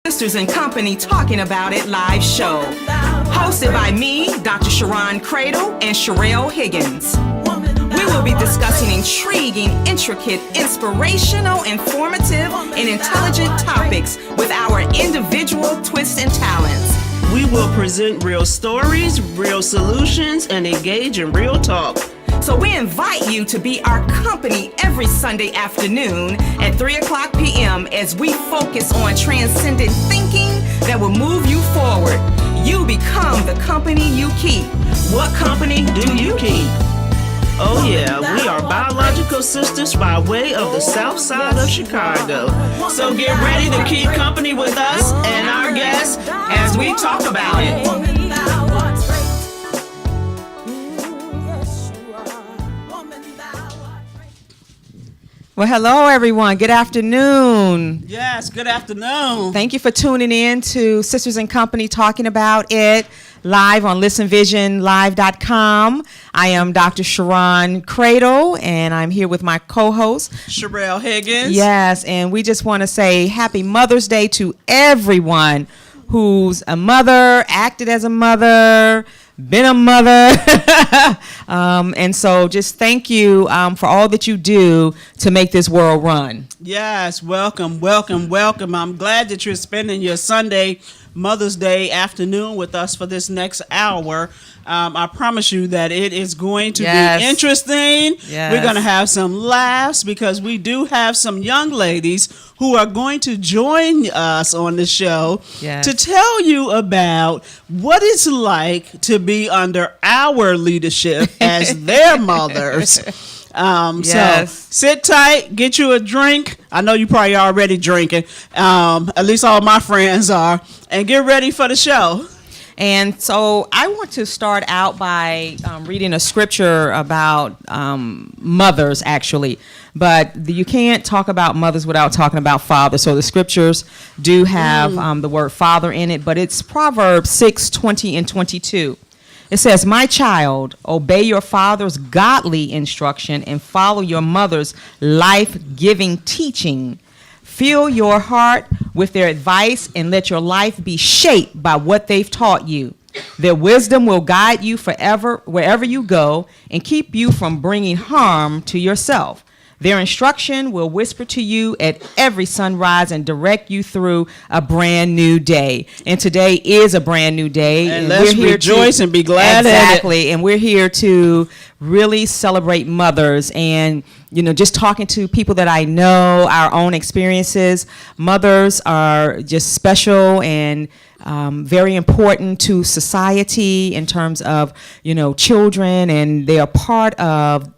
Sisters and Company Talking About It live show. Hosted by me, Dr. Sharon Cradle and Sherelle Higgins. We will be discussing intriguing, intricate, inspirational, informative, and intelligent topics with our individual twists and talents. We will present real stories, real solutions, and engage in real talk. So we invite you to be our company every Sunday afternoon at 3:00 p.m. as we focus on transcendent thinking that will move you forward. You become the company you keep. What company do you keep? Oh yeah, we are biological sisters by way of the south side of Chicago. So get ready to keep company with us and our guests as we talk about it. Well, hello, everyone. Good afternoon. Yes, good afternoon. Thank you for tuning in to Sisters and Company Talking About It live on listenvisionlive.com. I am Dr. Sharon Cradle, and I'm here with my co-host, Sherelle Higgins. Yes, and we just want to say Happy Mother's Day to everyone who's a mother, acted as a mother, been a mother. And so just thank you for all that you do to make this world run. Yes, welcome, welcome, welcome. I'm glad that you're spending your Sunday Mother's Day afternoon with us for this next hour. I promise you that it is going to be interesting. Yes. We're going to have some laughs because we do have some young ladies who are going to join us on the show to tell you about what it's like to be under our leadership as their mothers. So sit tight, get you a drink. I know you probably already drinking. At least all my friends are. And get ready for the show. And so I want to start out by reading a scripture about mothers, actually. But you can't talk about mothers without talking about fathers. So the scriptures do have the word father in it, but it's Proverbs 6:20 and 22. It says, "My child, obey your father's godly instruction and follow your mother's life-giving teaching. Fill your heart with their advice and let your life be shaped by what they've taught you. Their wisdom will guide you forever wherever you go and keep you from bringing harm to yourself. Their instruction will whisper to you at every sunrise and direct you through a brand new day." And today is a brand new day. And let's rejoice and be glad at it. Exactly. And we're here to really celebrate mothers. And, you know, just talking to people that I know, our own experiences, mothers are just special and very important to society in terms of, you know, children, and they are part of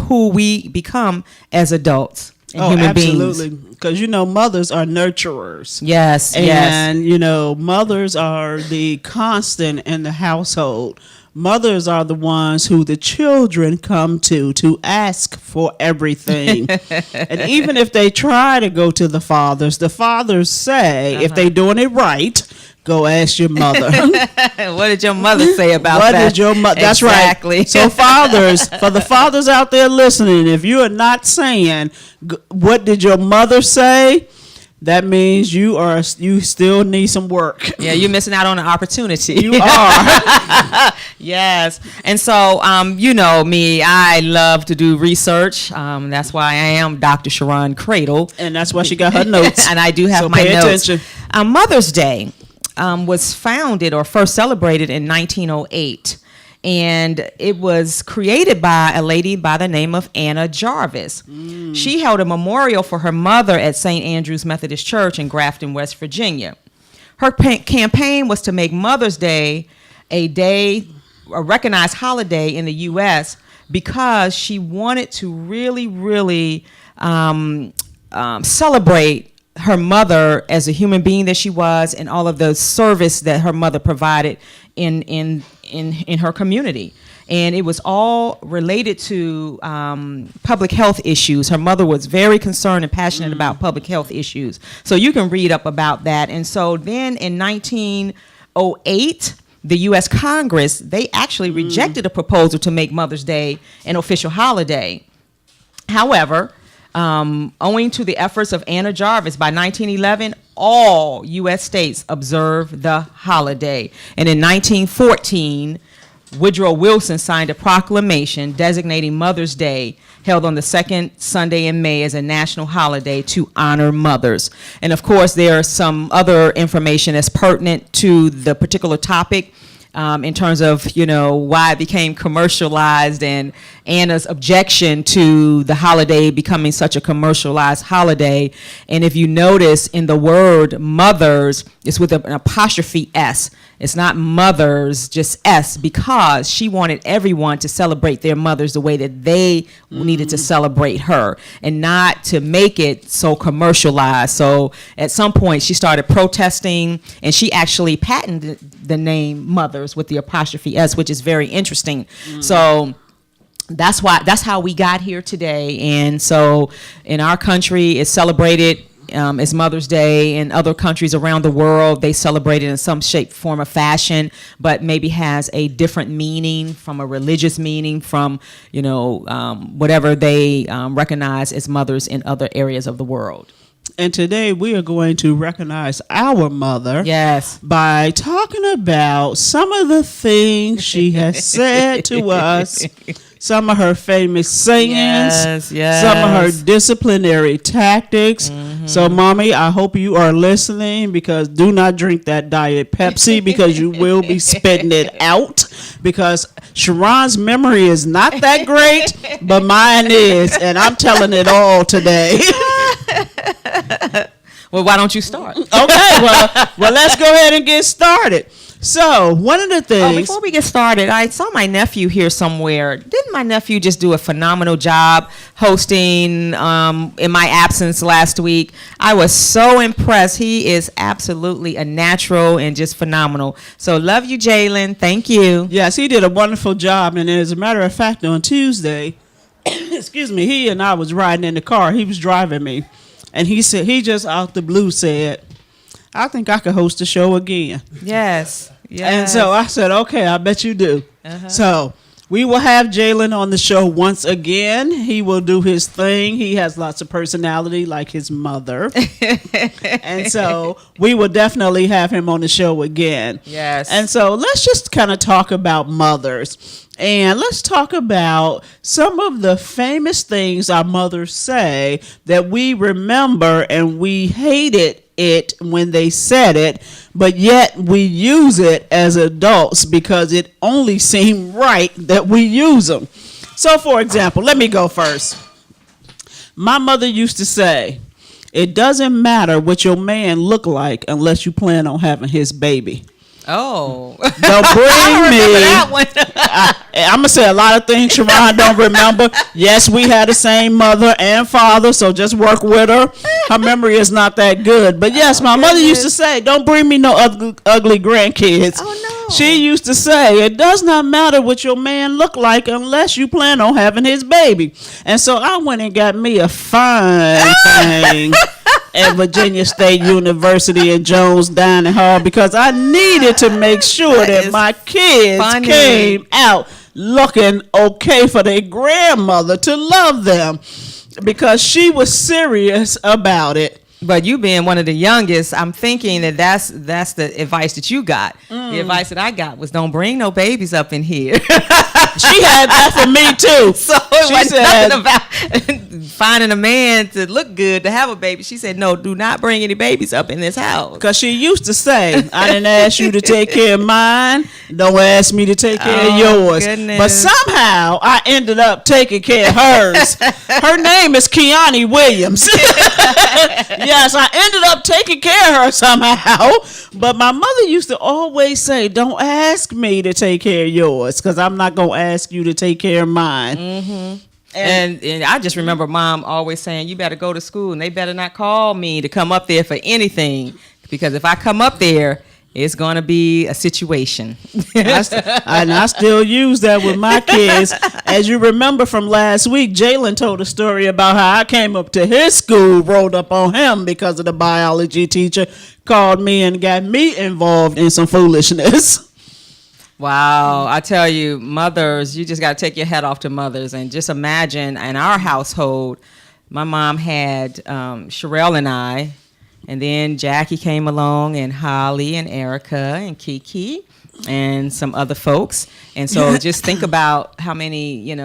who we become as adults and human beings. Absolutely. Because, you know, mothers are nurturers. Yes, and, you know, mothers are the constant in the household. Mothers are the ones who the children come to ask for everything. And even if they try to go to the fathers say, if they doing it right, go ask your mother. What did your mother say about that? What did your mother? That's exactly. Right. So fathers, for the fathers out there listening, if you are not saying, what did your mother say? That means you still need some work. Yeah, you're missing out on an opportunity. You are. Yes. And so, you know me, I love to do research. That's why I am Dr. Sharon Cradle. And that's why she got her notes. And I do have my pay notes. Attention. Mother's Day was founded or first celebrated in 1908. And it was created by a lady by the name of Anna Jarvis. She held a memorial for her mother at St. Andrew's Methodist Church in Grafton, West Virginia. Her campaign was to make Mother's Day a recognized holiday in the U.S. because she wanted to really, really celebrate her mother as a human being that she was, and all of the service that her mother provided in her community. And it was all related to public health issues. Her mother was very concerned and passionate about public health issues. So you can read up about that. And so then in 1908, the U.S. Congress, they actually rejected a proposal to make Mother's Day an official holiday. However, Owing to the efforts of Anna Jarvis, by 1911, all U.S. states observed the holiday. And in 1914, Woodrow Wilson signed a proclamation designating Mother's Day, held on the second Sunday in May, as a national holiday to honor mothers. And of course, there is some other information that's pertinent to the particular topic. In terms of, why it became commercialized and Anna's objection to the holiday becoming such a commercialized holiday. And if you notice in the word mothers, it's with an apostrophe S. It's not mothers, just S, because she wanted everyone to celebrate their mothers the way that they needed to celebrate her, and not to make it so commercialized. So at some point she started protesting, and she actually patented the name Mothers with the apostrophe S, which is very interesting. So that's how we got here today. And so in our country, it's celebrated as Mother's Day. In other countries around the world, they celebrate it in some shape, form, or fashion, but maybe has a different meaning, from a religious meaning, from whatever they recognize as mothers in other areas of the world. And today we are going to recognize our mother. Yes. By talking about some of the things she has said to us, some of her famous sayings, some of her disciplinary tactics. So, Mommy, I hope you are listening, because do not drink that Diet Pepsi, because you will be spitting it out, because Sharon's memory is not that great, but mine is, and I'm telling it all today. Well, why don't you start? Okay, well, let's go ahead and get started. So, one of the things... before we get started, I saw my nephew here somewhere. Didn't my nephew just do a phenomenal job hosting in my absence last week? I was so impressed. He is absolutely a natural and just phenomenal. So, love you, Jalen. Thank you. Yes, he did a wonderful job. And as a matter of fact, on Tuesday, excuse me, he and I was riding in the car. He was driving me. And he said, he just out the blue said, I think I could host the show again. Yes. And so I said, okay, I bet you do. So we will have Jalen on the show once again. He will do his thing. He has lots of personality, like his mother. And so we will definitely have him on the show again. Yes. And so let's just kind of talk about mothers. And let's talk about some of the famous things our mothers say that we remember, and we hated it when they said it, but yet we use it as adults because it only seemed right that we use them. So, for example, let me go first. My mother used to say, it doesn't matter what your man look like unless you plan on having his baby. Oh. Don't bring me. That one. I'm going to say a lot of things Sharon don't remember. Yes, we had the same mother and father, so just work with her. Her memory is not that good. But yes, my mother used to say, don't bring me no ugly grandkids. Oh, no. She used to say, it does not matter what your man look like unless you plan on having his baby. And so I went and got me a fine thing at Virginia State University in Jones Dining Hall, because I needed to make sure that my kids came out looking okay for their grandmother to love them, because she was serious about it. But you being one of the youngest, I'm thinking that's the advice that you got. The advice that I got was, don't bring no babies up in here. She had that for me too. So it wasn't nothing about finding a man to look good to have a baby. She said, no, do not bring any babies up in this house. Because she used to say, I didn't ask you to take care of mine. Don't ask me to take care of yours. Goodness. But somehow I ended up taking care of hers. Her name is Kiani Williams. Yes, I ended up taking care of her somehow. But my mother used to always say, don't ask me to take care of yours, because I'm not going to ask you to take care of mine. Mm-hmm. And I just remember Mom always saying, you better go to school, and they better not call me to come up there for anything, because if I come up there, it's going to be a situation. I still use that with my kids. As you remember from last week, Jalen told a story about how I came up to his school, rolled up on him because of the biology teacher, called me and got me involved in some foolishness. Wow. I tell you, mothers, you just got to take your head off to mothers, and just imagine in our household, my mom had Sherelle and I, and then Jackie came along, and Holly and Erica and Kiki and some other folks. And so just think about how many,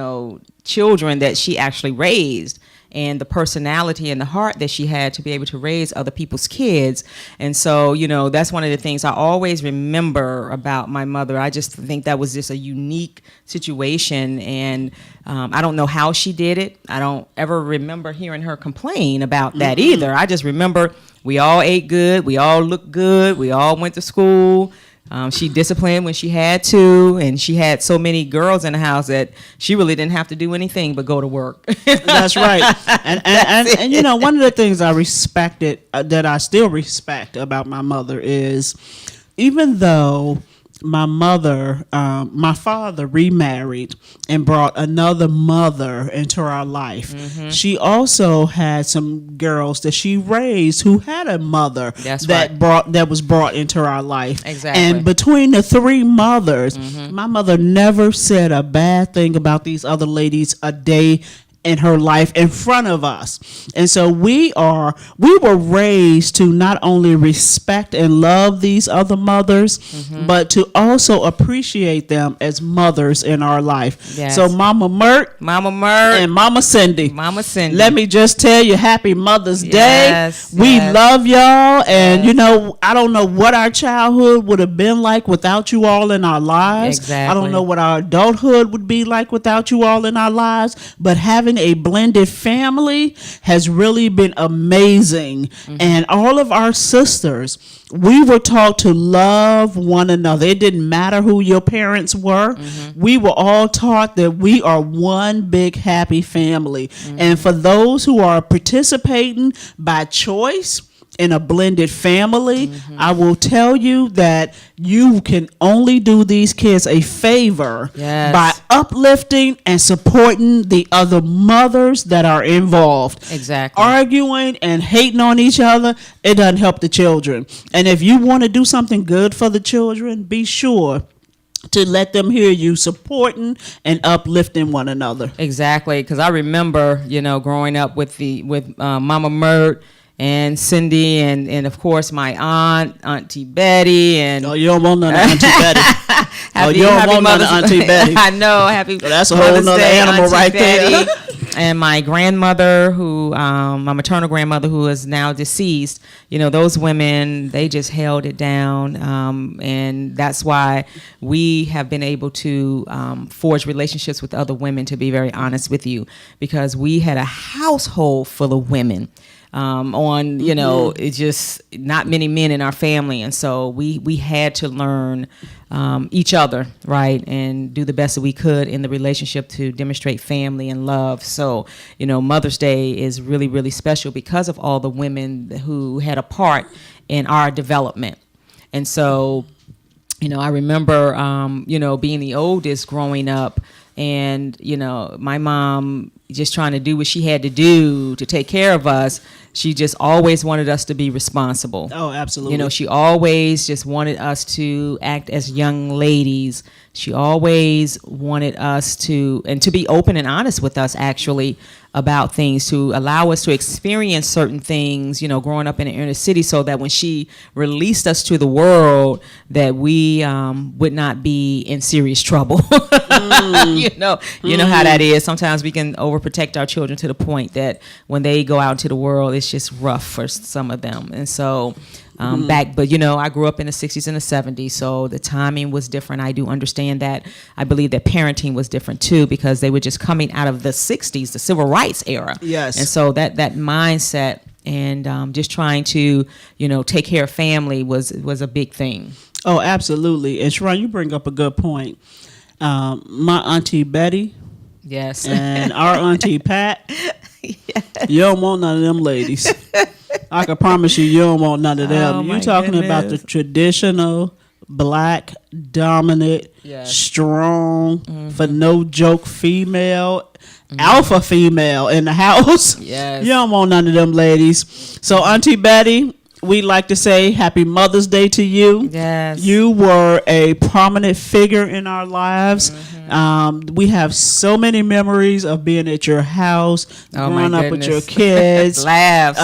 children that she actually raised, and the personality and the heart that she had to be able to raise other people's kids. And so, that's one of the things I always remember about my mother. I just think that was just a unique situation, and I don't know how she did it. I don't ever remember hearing her complain about that either. I just remember we all ate good, we all looked good, we all went to school. She disciplined when she had to, and she had so many girls in the house that she really didn't have to do anything but go to work. That's right. And one of the things I respected, that I still respect about my mother is, even though my father remarried and brought another mother into our life, she also had some girls that she raised who had a mother that was brought into our life. Exactly. And between the three mothers, my mother never said a bad thing about these other ladies a day in her life in front of us. And so we were raised to not only respect and love these other mothers, but to also appreciate them as mothers in our life. Yes. So Mama Mert, and Mama Cindy, let me just tell you, happy Mother's Day. We love y'all, and I don't know what our childhood would have been like without you all in our lives. Exactly. I don't know what our adulthood would be like without you all in our lives, but having a blended family has really been amazing. And all of our sisters, we were taught to love one another. It didn't matter who your parents were. We were all taught that we are one big happy family. And for those who are participating by choice in a blended family, I will tell you that you can only do these kids a favor by uplifting and supporting the other mothers that are involved. Exactly. Arguing and hating on each other, it doesn't help the children. And if you want to do something good for the children, be sure to let them hear you supporting and uplifting one another. Exactly, because I remember, growing up with Mama Mert and Cindy, and of course my Auntie Betty, and you don't want none of Auntie Betty. You don't want none of Auntie Betty. I know. Happy. That's a whole other animal Auntie right Betty. There. And my grandmother, my maternal grandmother, who is now deceased. Those women, they just held it down, and that's why we have been able to forge relationships with other women. To be very honest with you, because we had a household full of women. It's just not many men in our family, and so we had to learn each other, right, and do the best that we could in the relationship to demonstrate family and love. So Mother's Day is really, really special because of all the women who had a part in our development. And so I remember being the oldest growing up, and my mom just trying to do what she had to do to take care of us. She just always wanted us to be responsible. Oh, absolutely. She always just wanted us to act as young ladies. She always wanted us to be open and honest with us, actually, about things, to allow us to experience certain things, growing up in the inner city, so that when she released us to the world, that we would not be in serious trouble. You know how that is. Sometimes we can overprotect our children to the point that when they go out into the world, it's just rough for some of them. And so I grew up in the 60s and the 70s, so the timing was different. I do understand that. I believe that parenting was different too, because they were just coming out of the 60s, the civil rights era. Yes. And so that mindset and just trying to, take care of family was a big thing. Oh, absolutely. And Sharon, you bring up a good point. My Auntie Betty. Yes. And our Auntie Pat. Yes. You don't want none of them ladies. I can promise you don't want none of them. You're talking about the traditional black, dominant, strong, for no joke female, alpha female in the house. Yes. You don't want none of them ladies. So Auntie Betty we'd like to say Happy Mother's Day to you. Yes. You were a prominent figure in our lives. We have so many memories of being at your house, growing up with your kids. Laughs.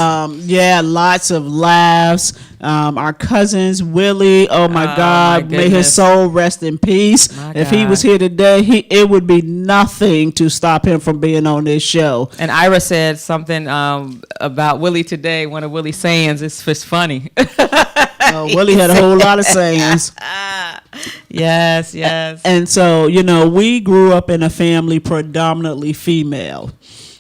Yeah, lots of laughs. Our cousins, Willie, oh my God, may his soul rest in peace. If he was here today, it would be nothing to stop him from being on this show. And Ira said something about Willie today, one of Willie's sayings. It's just funny. Willie had a whole lot of sayings. Yes. And so, we grew up in a family predominantly female.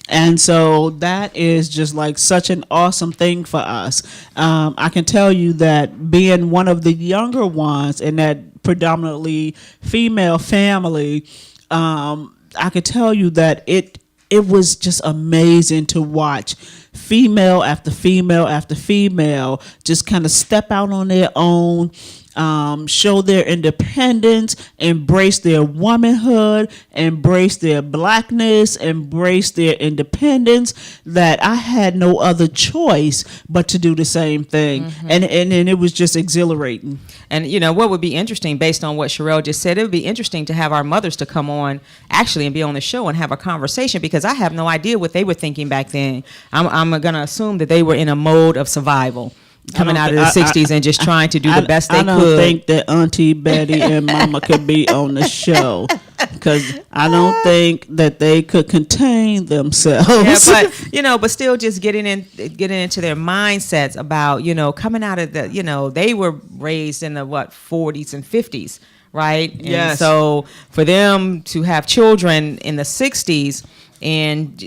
And so that is just like such an awesome thing for us. I can tell you that being one of the younger ones in that predominantly female family, I could tell you that it was just amazing to watch female after female after female just kind of step out on their own, show their independence, embrace their womanhood, embrace their blackness, embrace their independence, that I had no other choice but to do the same thing. And it was just exhilarating. And what would be interesting, based on what Sherelle just said, it would be interesting to have our mothers to come on actually and be on the show and have a conversation, because I have no idea what they were thinking back then. I'm going to assume that they were in a mode of survival, coming out of the 60s and just trying to do the best they could. I don't think that Auntie Betty and Mama could be on the show, because I don't think that they could contain themselves. Yeah, but still just getting into their mindsets about, coming out of the, they were raised in the 40s and 50s, right? Yes. And so for them to have children in the 60s, and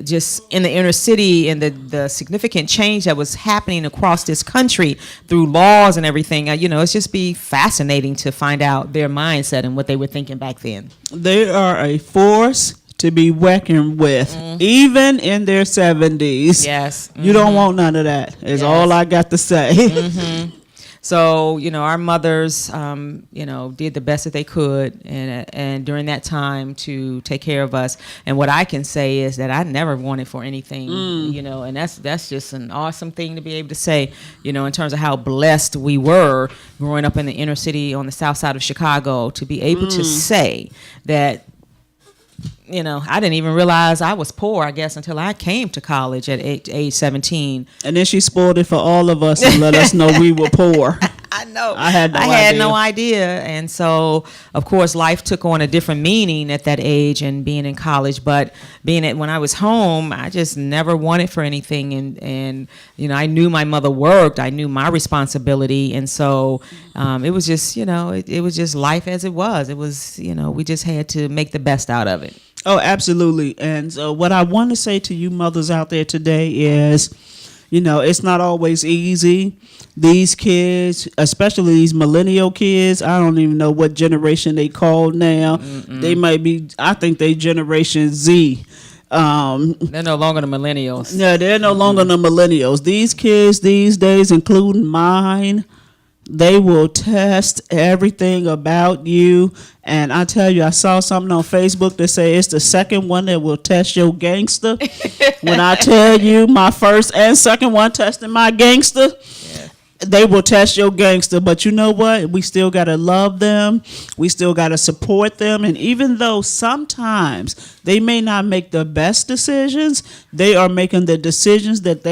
just in the inner city, and the significant change that was happening across this country through laws and everything, it's just be fascinating to find out their mindset and what they were thinking back then. They are a force to be reckoned with, even in their 70s. Yes. You don't want none of that, is all I got to say. So, our mothers, did the best that they could, and during that time to take care of us. And what I can say is that I never wanted for anything, and that's just an awesome thing to be able to say, in terms of how blessed we were growing up in the inner city on the south side of Chicago, to be able to say that, I didn't even realize I was poor, I guess, until I came to college at age 17. And then she spoiled it for all of us and let us know we were poor. I know. I had no idea. And so, of course, life took on a different meaning at that age and being in college. But when I was home, I just never wanted for anything. And I knew my mother worked. I knew my responsibility. And so it was just, it was just life as it was. It was, we just had to make the best out of it. Oh, absolutely. And so what I want to say to you mothers out there today is, it's not always easy. These kids, especially these millennial kids, I don't even know what generation they call now. They might be, I think they Generation Z. They're no longer the millennials. Yeah, they're no longer the millennials. These kids these days, including mine, they will test everything about you. And I tell you, I saw something on Facebook that say it's the second one that will test your gangster. When I tell you, my first and second one testing my gangster, they will test your gangster. But you know what? We still got to love them. We still got to support them. And even though sometimes they may not make the best decisions, they are making the decisions that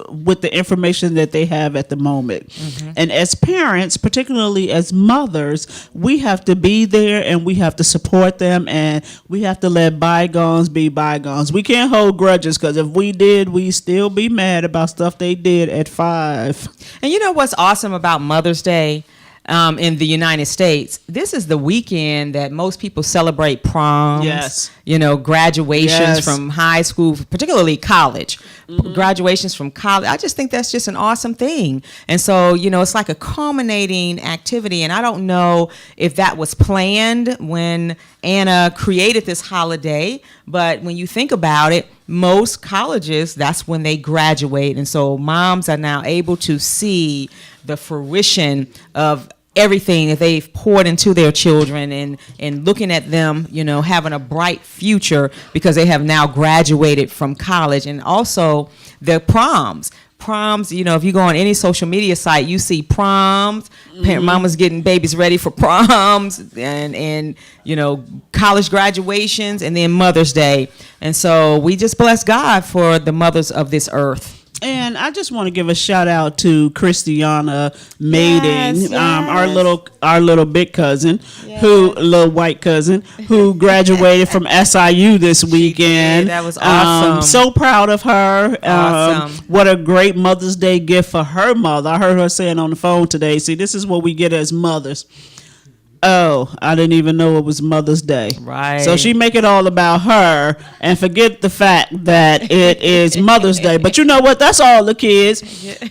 with the information that they have at the moment. And as parents, particularly as mothers, we have to be there and we have to support them, and we have to let bygones be bygones. We can't hold grudges, because if we did, we'd still be mad about stuff they did at 5. And you know what's awesome about Mother's Day in the United States? This is the weekend that most people celebrate proms, graduations from high school, particularly college, graduations from college. I just think that's just an awesome thing. And so, it's like a culminating activity. And I don't know if that was planned when Anna created this holiday, but when you think about it, most colleges, that's when they graduate. And so moms are now able to see the fruition of everything that they've poured into their children, and looking at them, having a bright future because they have now graduated from college. And also the proms. proms. You know, if you go on any social media site, you see proms, mamas getting babies ready for proms, and you know, college graduations, and then Mother's Day. And so we just bless God for the mothers of this earth. And I just want to give a shout out to Christiana Mating, yes. our little big cousin, little white cousin, who graduated from SIU this weekend. That was awesome. So proud of her. Awesome. What a great Mother's Day gift for her mother. I heard her saying on the phone today, see, this is what we get as mothers. Oh, I didn't even know it was Mother's Day. Right. So she make it all about her and forget the fact that it is Mother's Day. But you know what? That's all the kids.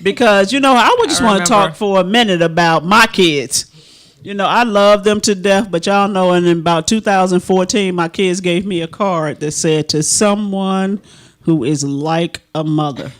Because, you know, I would just want to talk for a minute about my kids. You know, I love them to death, but y'all know in about 2014, my kids gave me a card that said, to someone who is like a mother.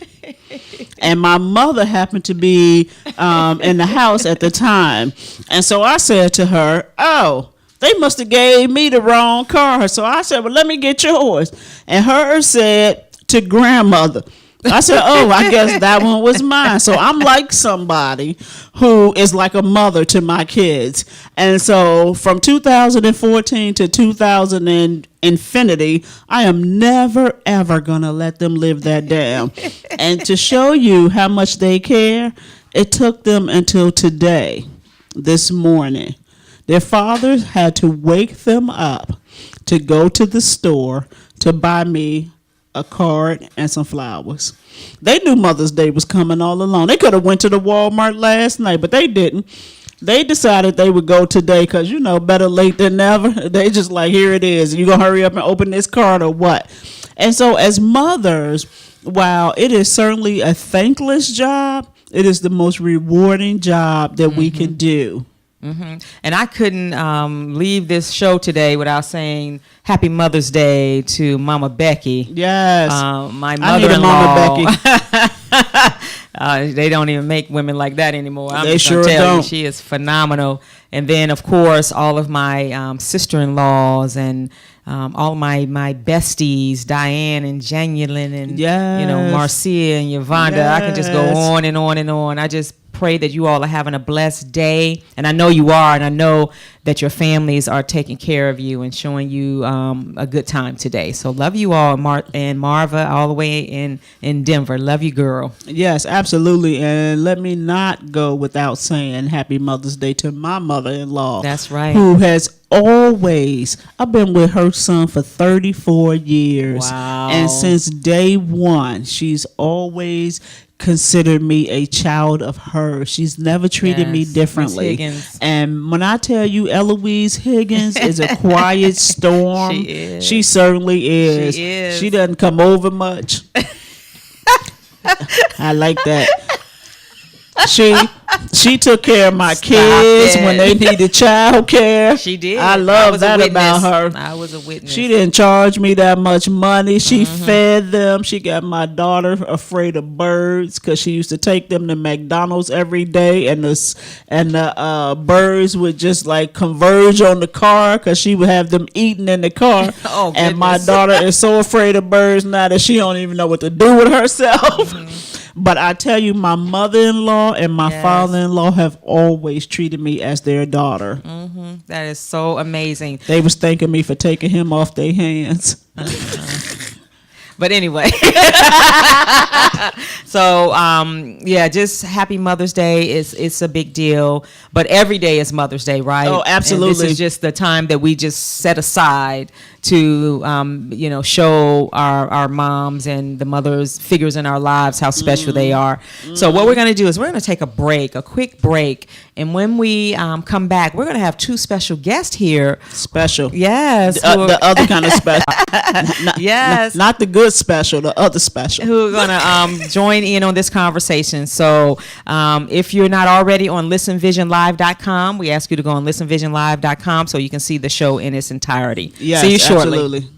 And my mother happened to be in the house at the time. And so I said to her, oh, they must have gave me the wrong card. So I said, well, let me get yours. And hers said, to grandmother. I said, oh, I guess that one was mine. So I'm like somebody who is like a mother to my kids. And so from 2014 to 2000 and infinity, I am never, ever going to let them live that down. And to show you how much they care, it took them until today, this morning. Their fathers had to wake them up to go to the store to buy me a card and some flowers. They knew Mother's Day was coming all along. They could have went to the Walmart last night, but they didn't. They decided they would go today because, you know, better late than never. They just like, here it is. You going to hurry up and open this card or what? And so as mothers, while it is certainly a thankless job, it is the most rewarding job that we can do. Mm-hmm. And I couldn't leave this show today without saying Happy Mother's Day to Mama Becky. Yes. My mother-in-law. Mama Becky. They don't even make women like that anymore. I'm they just sure tell don't. You, she is phenomenal. And then, of course, all of my sister-in-laws and all my besties, Diane and Januline and you know, Marcia and Yvonda. I can just go on and on and on. I just pray that you all are having a blessed day, and I know you are, and I know that your families are taking care of you and showing you a good time today. So love you all, and Marva all the way in Denver. Love you, girl. Yes, absolutely. And let me not go without saying Happy Mother's Day to my mother-in-law. That's right. Who has always, I've been with her son for 34 years. Wow. And since day one, she's always considered me a child of hers. She's never treated me differently. And when I tell you Eloise Higgins is a quiet storm, she is. She certainly is. She is. She doesn't come over much. I like that. She took care of my kids when they needed child care. She did. I love that about her. I was a witness. She didn't charge me that much money. She fed them. She got my daughter afraid of birds because she used to take them to McDonald's every day, and the birds would just like converge on the car because she would have them eating in the car. Oh, and my daughter is so afraid of birds now that she don't even know what to do with herself. But I tell you, my mother-in-law and my father-in-law have always treated me as their daughter. Mm-hmm. That is so amazing. They was thanking me for taking him off their hands. But anyway, so just happy Mother's Day. It's a big deal, but every day is Mother's Day, right? Oh, absolutely. And this is just the time that we just set aside to show our moms and the mothers figures in our lives how special they are. So what we're going to do is we're going to take a quick break, and when we come back, we're going to have two special guests here. Special, yes, the other kind of special. Yes, not the good special, the other special. Who are going to join in on this conversation. So if you're not already on listenvisionlive.com, we ask you to go on listenvisionlive.com so you can see the show in its entirety. Yes, see you shortly. Absolutely.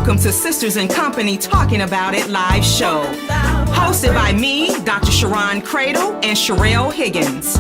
Welcome to Sisters in Company Talking About It live show. Hosted by me, Dr. Sharon Cradle and Sherelle Higgins.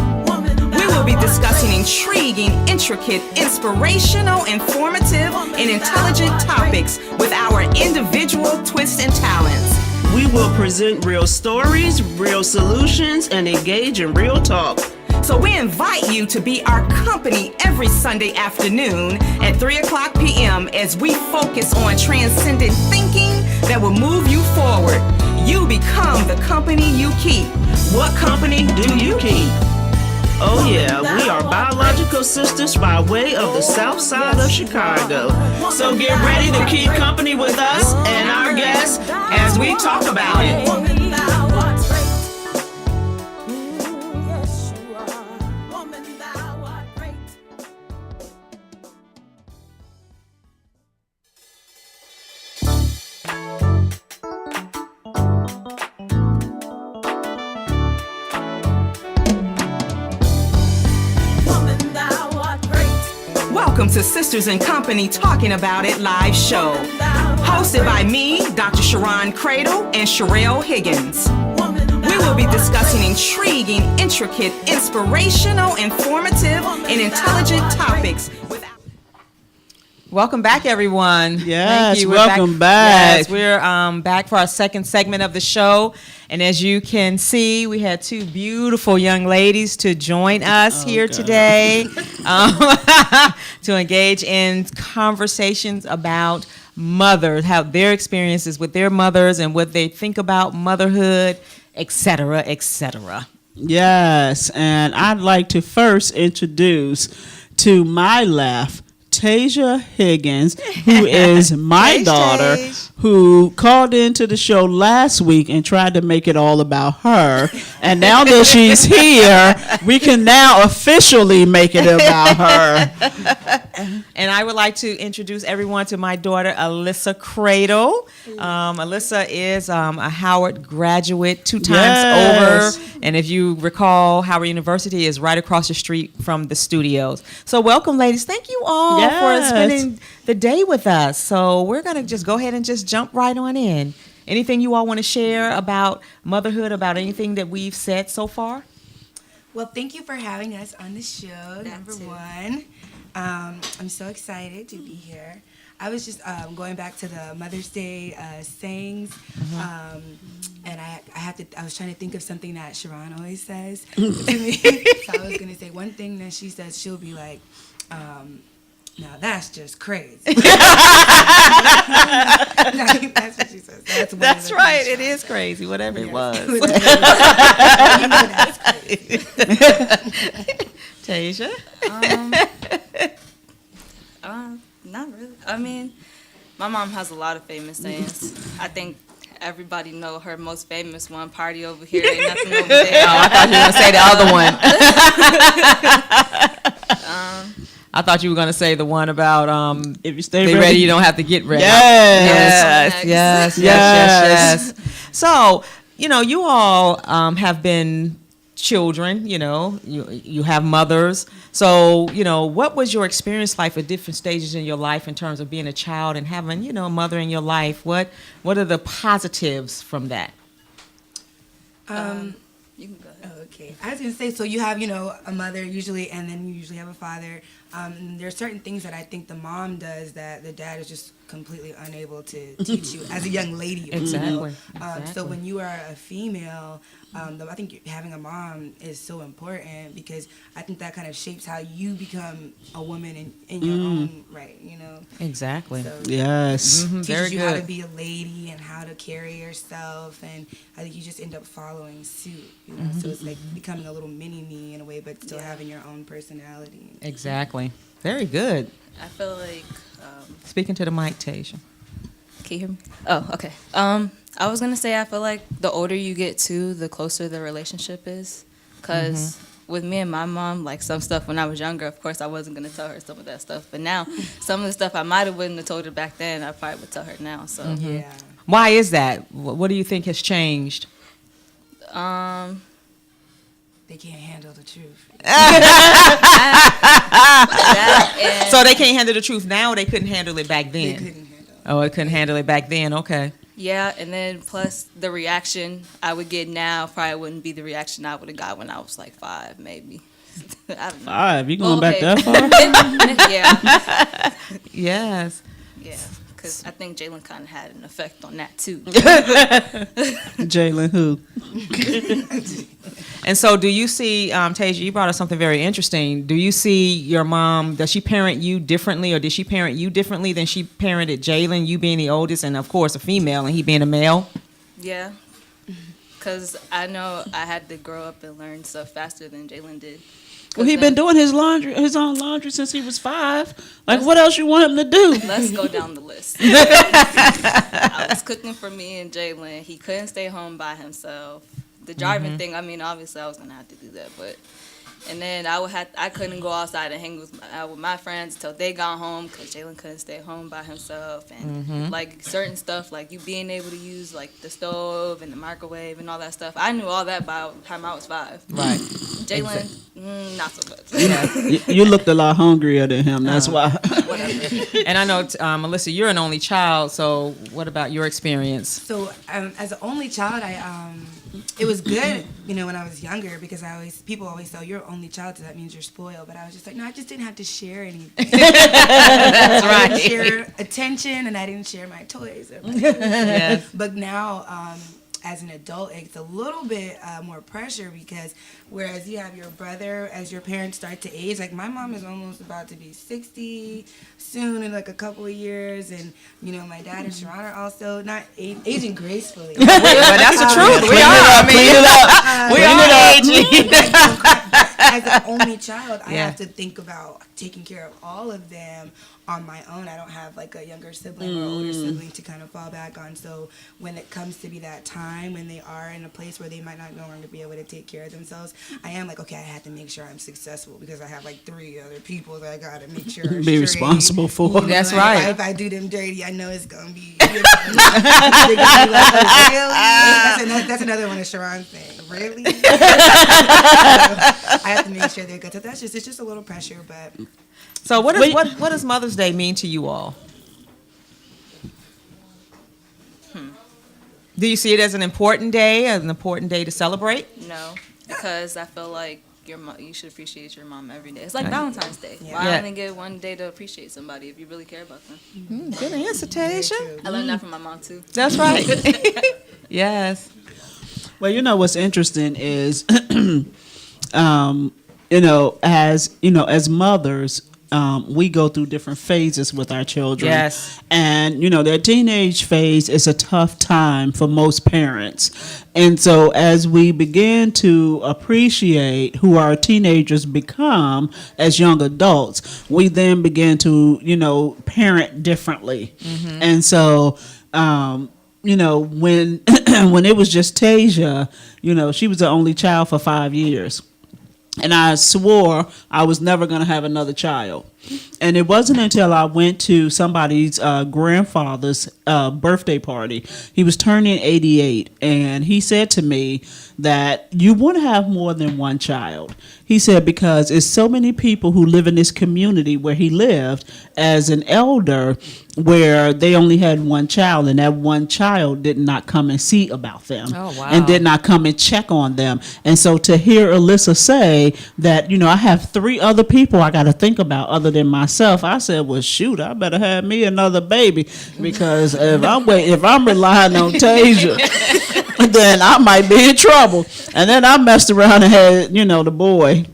We will be discussing intriguing, intricate, inspirational, informative, and intelligent topics with our individual twists and talents. We will present real stories, real solutions, and engage in real talk. So we invite you to be our company every Sunday afternoon at 3 o'clock p.m. as we focus on transcendent thinking that will move you forward. You become the company you keep. What company do you keep? Oh yeah, we are biological sisters by way of the south side of Chicago. So get ready to keep company with us and our guests as we talk about it. Welcome to Sisters in Company Talking About It live show. Hosted by me, Dr. Sharon Cradle and Sherelle Higgins. We will be discussing intriguing, intricate, inspirational, informative, and intelligent topics. Welcome back, everyone. Yes, Thank you. welcome back. Yes, we're back for our second segment of the show. And as you can see, we had two beautiful young ladies to join us here today to engage in conversations about mothers, how their experiences with their mothers and what they think about motherhood, etc., etc. Yes, and I'd like to first introduce to my left Tasia Higgins, who is my daughter, who called into the show last week and tried to make it all about her. And now that she's here, we can now officially make it about her. And I would like to introduce everyone to my daughter, Alyssa Cradle. Alyssa is a Howard graduate 2 times over. And if you recall, Howard University is right across the street from the studios. So welcome, ladies. Thank you all for spending the day with us. So we're going to just go ahead and just jump right on in. Anything you all want to share about motherhood, about anything that we've said so far? Well, thank you for having us on the show, number one. I'm so excited to be here. I was just going back to the Mother's Day sayings, and I was trying to think of something that Sharon always says to me. So I was going to say one thing that she says, she'll be like, now that's just crazy. That's what she says. That's right. It is crazy, whatever it was. Tasia? Not really. I mean, my mom has a lot of famous sayings. I think everybody know her most famous one, party over here, ain't nothing over there. Oh, I thought you were going to say the other one. I thought you were going to say the one about if you stay ready, you don't have to get ready. Yes. So, you all have been children, you have mothers. So, what was your experience like at different stages in your life in terms of being a child and having, a mother in your life? What are the positives from that? You can go ahead. Okay. I was going to say, so you have, a mother usually, and then you usually have a father. And there are certain things that I think the mom does that the dad is just completely unable to teach you as a young lady. Exactly. So when you are a female, I think having a mom is so important because I think that kind of shapes how you become a woman in your own right, Exactly. So Yes. teaches Very you good. how to be a lady and how to carry yourself, and I think you just end up following suit. So it's like becoming a little mini me in a way, but still having your own personality. Exactly. Very good. I feel like... Speaking to the mic, Tasia. Can you hear me? Oh, okay. I was going to say I feel like the older you get, too, the closer the relationship is. Because with me and my mom, like some stuff when I was younger, of course, I wasn't going to tell her some of that stuff. But now, some of the stuff I might have wouldn't have told her back then, I probably would tell her now. So Yeah. Why is that? What do you think has changed? They can't handle the truth. that and So they can't handle the truth now, or they couldn't handle it back They then? couldn't handle it. Oh, I couldn't handle it back then. Okay. Yeah, and then plus the reaction I would get now probably wouldn't be the reaction I would have got when I was like 5, maybe. I don't know. 5? You going back that far? Yeah. Yes. Yeah, because I think Jalen kind of had an effect on that too. Jalen who? And so do you see, Tasia, you brought up something very interesting. Do you see your mom, does she parent you differently, or did she parent you differently than she parented Jalen, you being the oldest and, of course, a female and he being a male? Yeah, because I know I had to grow up and learn stuff faster than Jalen did. Well, he been doing his own laundry since he was 5. Like, what else you want him to do? Let's go down the list. I was cooking for me and Jalen. He couldn't stay home by himself. The driving thing, I mean, obviously I was gonna have to do that, but and then I couldn't go outside and hang with my friends till they got home because Jalen couldn't stay home by himself, and like certain stuff, like you being able to use like the stove and the microwave and all that stuff. I knew all that by the time I was 5. Right. Jalen, not so much. You looked a lot hungrier than him. That's why. Whatever. And I know, Melissa, you're an only child, so what about your experience? So as an only child, it was good, when I was younger, because people always say, you're an only child, so that means you're spoiled. But I was just like, no, I just didn't have to share anything. That's right. I didn't share attention, and I didn't share my toys. Or my Yes. But now, as an adult, it's a little bit more pressure, because whereas you have your brother, as your parents start to age, like my mom is almost about to be 60 soon in like a couple of years, and my dad and Sharon are also not aging gracefully. But that's the truth. We are. We are aging. As an only child, I Yeah. have to think about taking care of all of them on my own. I don't have like a younger sibling or older sibling to kind of fall back on. So when it comes to be that time when they are in a place where they might not no longer be able to take care of themselves, I am like, okay, I have to make sure I'm successful, because I have like 3 other people that I gotta make sure are Be straight. responsible for. That's Like, right. If I do them dirty, I know it's gonna be. They're gonna be like, "Oh, really?" That's another one of Sharon's thing. Really? I have to make sure they're good. So it's just a little pressure, but. So what does Mother's Day mean to you all? Do you see it as an important day to celebrate? No, because I feel like you should appreciate your mom every day. It's like Valentine's Day. Yeah. Why Yeah. only get one day to appreciate somebody if you really care about them? Good answer, Tasia. I learned that from my mom too. That's right. Yes. Well, what's interesting is, as mothers, we go through different phases with our children. Yes. And, their teenage phase is a tough time for most parents. And so as we begin to appreciate who our teenagers become as young adults, we then begin to, parent differently. And so, when when it was just Tasia, she was the only child for 5 years. And I swore I was never going to have another child. And it wasn't until I went to somebody's grandfather's birthday party. He was turning 88, and he said to me that you want to have more than one child. He said because it's so many people who live in this community where he lived as an elder, where they only had one child, and that one child did not come and see about them. Oh, wow. And did not come and check on them. And so to hear Alyssa say that, I have 3 other people I got to think about other than myself, I said, well, shoot, I better have me another baby, because if I'm relying on Tasia, then I might be in trouble. And then I messed around and had, the boy.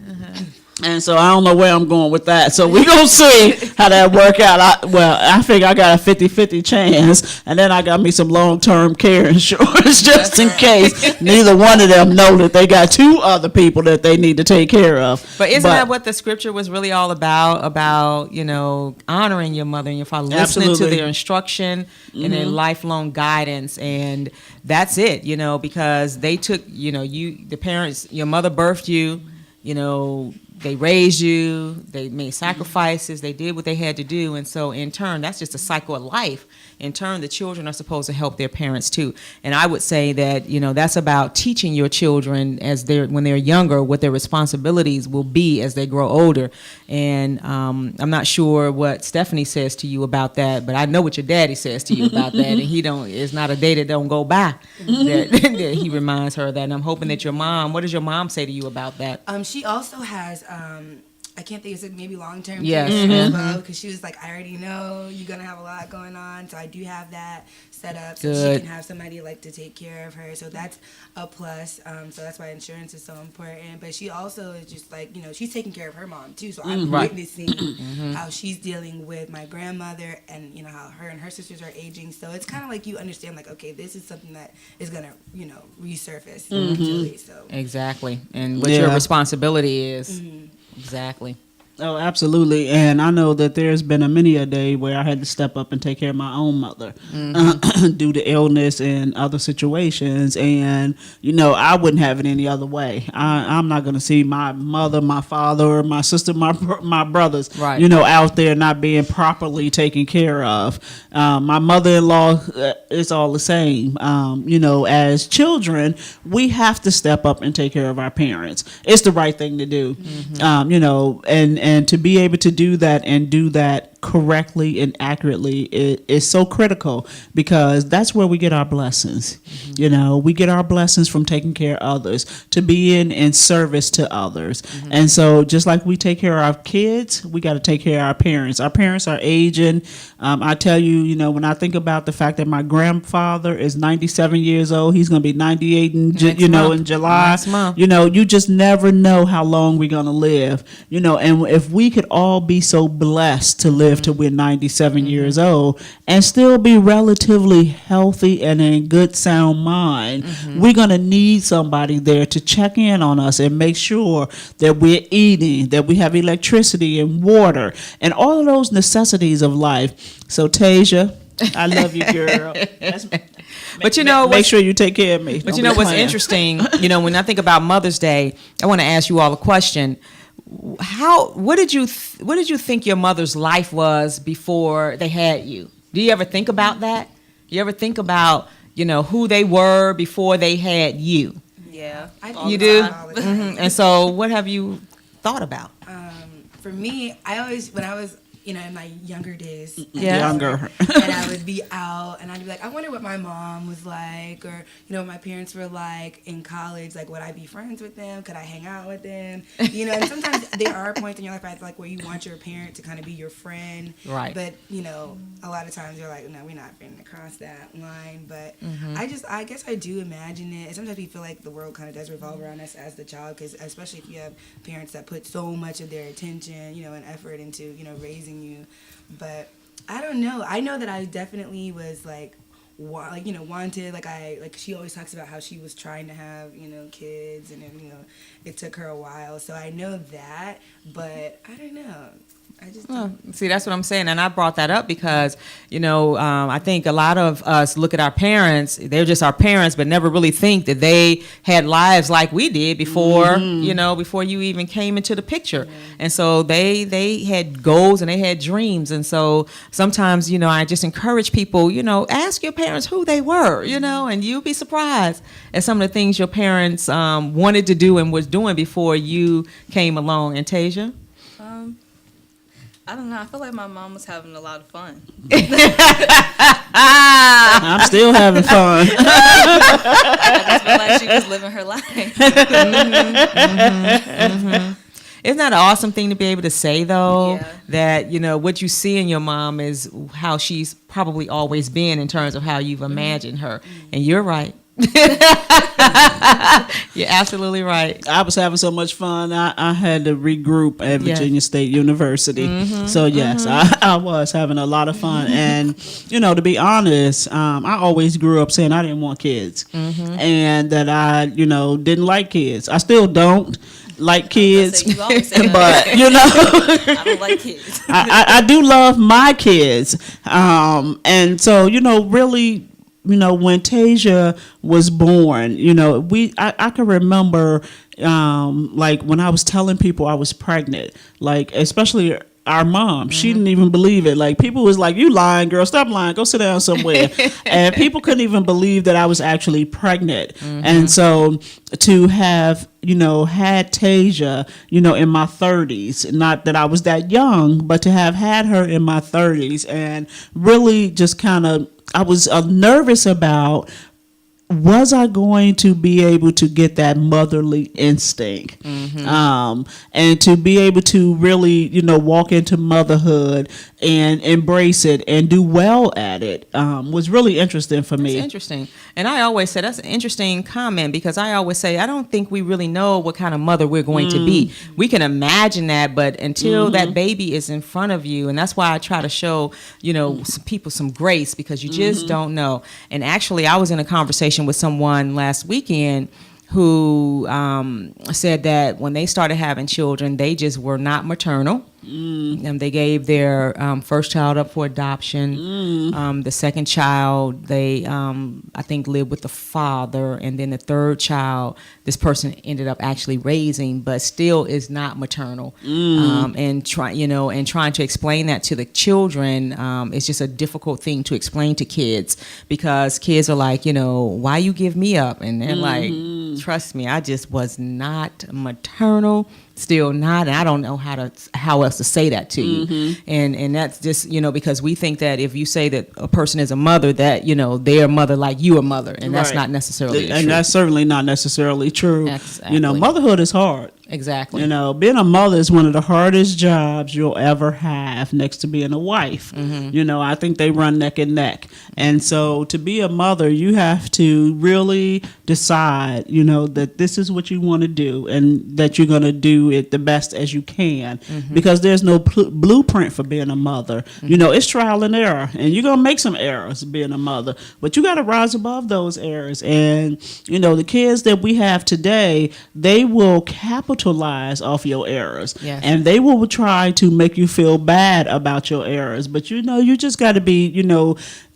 And so I don't know where I'm going with that. So we're going to see how that work out. I figure I got a 50-50 chance. And then I got me some long-term care insurance just in case neither one of them know that they got 2 other people that they need to take care of. But isn't that what the scripture was really all about? About, honoring your mother and your father, listening Absolutely. to their instruction and their lifelong guidance. And that's it, because they took, the parents, your mother birthed you, they raised you, they made sacrifices, they did what they had to do, and so in turn, that's just a cycle of life. In turn, the children are supposed to help their parents too. And I would say that, that's about teaching your children when they're younger what their responsibilities will be as they grow older. And I'm not sure what Stephanie says to you about that, but I know what your daddy says to you about that. And it's not a day that don't go by that he reminds her of that. And I'm hoping that your mom, what does your mom say to you about that? She also has, I can't think of it, maybe long-term yes. care as well, because she was like, I already know you're going to have a lot going on, so I do have that set up so Good. she can have somebody to take care of her, so that's a plus. So that's why insurance is so important. But she also is just she's taking care of her mom too, so I'm witnessing how she's dealing with my grandmother and how her and her sisters are aging, so it's kind of like you understand okay, this is something that is going to resurface eventually. So exactly, and what your responsibility is. Exactly. Oh, absolutely. And I know that there's been many a day where I had to step up and take care of my own mother due to illness and other situations. And, I wouldn't have it any other way. I'm not going to see my mother, my father, or my sister, my brothers, out there not being properly taken care of. My mother-in-law, it's all the same. As children, we have to step up and take care of our parents. It's the right thing to do. And to be able to do that and do that correctly and accurately is so critical, because that's where we get our blessings. We get our blessings from taking care of others, to be in service to others. And so just like we take care of our kids, we got to take care of our parents. Our parents are aging. I tell you, when I think about the fact that my grandfather is 97 years old, he's going to be 98 in July. Next month. You just never know how long we're going to live. And if we could all be so blessed to live till we're 97 years old and still be relatively healthy and in good sound mind, we're going to need somebody there to check in on us and make sure that we're eating, that we have electricity and water and all of those necessities of life. So Tasia, I love you, girl. But make sure you take care of me. But what's interesting, when I think about Mother's Day, I want to ask you all a question. What did you think your mother's life was before they had you? Do you ever think about that? You ever think about who they were before they had you? Yeah, you do. And so, what have you thought about? For me, I always, when I was in my younger days, and I would be out and I'd be like, I wonder what my mom was like, or my parents were like in college, would I be friends with them, could I hang out with them, and sometimes there are points in your life where you want your parent to kind of be your friend, right? But a lot of times you're like, no, we're not going to cross that line. But I guess I do imagine it, and sometimes we feel like the world kind of does revolve around us as the child, because especially if you have parents that put so much of their attention and effort into raising you. But I don't know. I know that I definitely was wanted. She always talks about how she was trying to have kids, and then, it took her a while. So I know that, but I don't know. See, that's what I'm saying, and I brought that up because I think a lot of us look at our parents; they're just our parents, but never really think that they had lives like we did before, before you even came into the picture. And so they had goals and they had dreams, and so sometimes I just encourage people, ask your parents who they were, and you'll be surprised at some of the things your parents wanted to do and was doing before you came along. And Tasia? I don't know. I feel like my mom was having a lot of fun. I'm still having fun. I just feel like she was living her life. Isn't that an awesome thing to be able to say, though? Yeah. That, what you see in your mom is how she's probably always been in terms of how you've imagined her. And you're right. You're absolutely right. I was having so much fun. I had to regroup at Virginia State University. So yes, I was having a lot of fun. And to be honest, I always grew up saying I didn't want kids, and that I didn't like kids. I still don't like kids, but I don't like kids. I do love my kids, and so really. When Tasia was born, I can remember like when I was telling people I was pregnant, like especially our mom, she didn't even believe it. Like people was like, "You lying, girl? Stop lying. Go sit down somewhere." And people couldn't even believe that I was actually pregnant. And so to have, had Tasia, in my 30s, not that I was that young, but to have had her in my 30s, and really just kind of, I was nervous about, was I going to be able to get that motherly instinct, and to be able to really, walk into motherhood and embrace it and do well at it, was really interesting for me. That's interesting. And I always say that's an interesting comment, because I always say I don't think we really know what kind of mother we're going to be. We can imagine that, but until that baby is in front of you, and that's why I try to show, some people some grace, because you just don't know. And actually, I was in a conversation with someone last weekend who said that when they started having children, they just were not maternal. And they gave their first child up for adoption. The second child, they, I think, lived with the father. And then the third child, this person ended up actually raising, but still is not maternal. And trying to explain that to the children is just a difficult thing to explain to kids, because kids are like, why you give me up? And they're like, trust me, I just was not maternal. Still not, and I don't know how else to say that to you, and that's just because we think that if you say that a person is a mother, that they're a mother like you a mother, and that's not necessarily true. And that's certainly not necessarily true. Exactly. Motherhood is hard. Exactly. Being a mother is one of the hardest jobs you'll ever have, next to being a wife. I think they run neck and neck. And so to be a mother, you have to really decide, that this is what you want to do, and that you're going to do it the best as you can, because there's no blueprint for being a mother. It's trial and error, and you're going to make some errors being a mother, but you got to rise above those errors. And, the kids that we have today, they will capitalize off your errors. Yes. And they will try to make you feel bad about your errors, but you just got to be you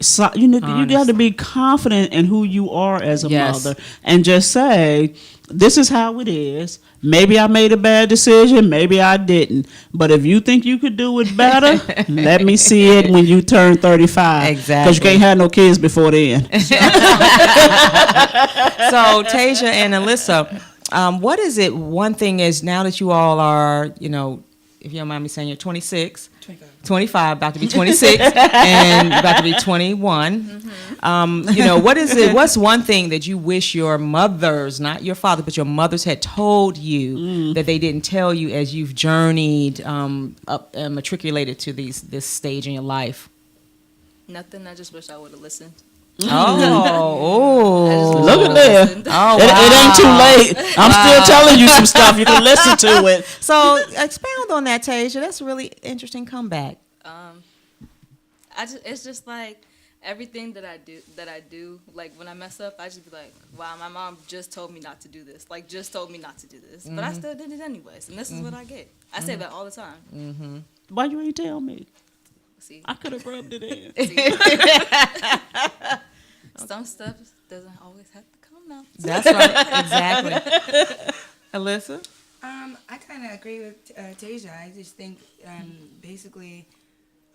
got to be confident in who you are as a mother, and just say, this is how it is. Maybe I made a bad decision, maybe I didn't, but if you think you could do it better, let me see it when you turn 35. Exactly. Because you can't have no kids before then. So Tasia and Alyssa, what is it? One thing is, now that you all are, if you don't mind me saying, you're 26, 25, about to be 26, and about to be 21. What is it? What's one thing that you wish your mothers, not your father, but your mothers had told you that they didn't tell you as you've journeyed up and matriculated to this stage in your life? Nothing. I just wish I would have listened. Look at there. Oh, it ain't too late. I'm still telling you some stuff. You can listen to it. So expound on that, Tasia. That's a really interesting comeback. It's just like everything that I do, like when I mess up, I just be like, wow, my mom just told me not to do this. Like, just told me not to do this. But I still did it anyways. And this is what I get. I say that all the time. Why you ain't tell me? See, I could have rubbed it in. Some stuff doesn't always have to come out. That's right. Exactly. Alyssa? I kind of agree with Tasia. I just think basically